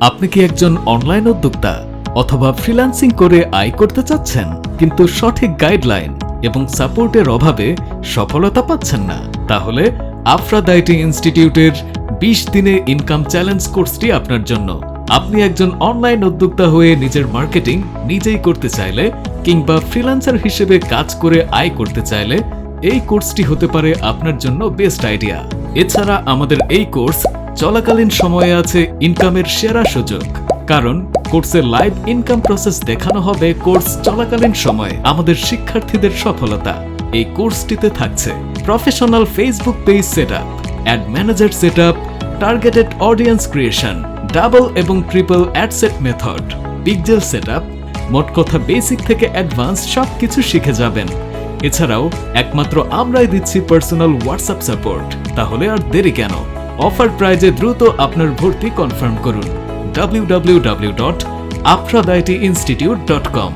আপনি কি একজন অনলাইন উদ্যোক্তা অথবা ফ্রিল্যান্সিং করে আয় করতে চাচ্ছেন কিন্তু সঠিক গাইডলাইন এবং সাপোর্টের অভাবে সফলতা পাচ্ছেন না? তাহলে আফ্রোদাইটি ইনস্টিটিউটের 20 দিনে ইনকাম চ্যালেঞ্জ কোর্সটি আপনার জন্য। আপনি একজন অনলাইন উদ্যোক্তা হয়ে নিজের মার্কেটিং নিজেই করতে চাইলে কিংবা ফ্রিল্যান্সার হিসেবে কাজ করে আয় করতে চাইলে এই কোর্সটি হতে পারে আপনার জন্য বেস্ট আইডিয়া। এছাড়া আমাদের এই কোর্স চলাকালীন সময়ে আছে ইনকামের সেরা সুযোগ, কারণ কোর্সের লাইভ ইনকাম প্রসেস দেখানো হবে কোর্স চলাকালীন সময়ে আমাদের শিক্ষার্থীদের সফলতা। এই কোর্সটিতে থাকছে professional Facebook page setup, ad manager setup, targeted audience creation, double এবং triple adset method, pixel setup, মোট কথা বেসিক থেকে অ্যাডভান্স সবকিছু শিখে যাবেন। এছাড়াও একমাত্র আমরাই দিচ্ছি পার্সোনাল হোয়াটসঅ্যাপ সাপোর্ট। তাহলে আর দেরি কেন? অফার প্রাইজে দ্রুত আপনার ভর্তি কনফার্ম করুন www.aphroditeinstitute.com।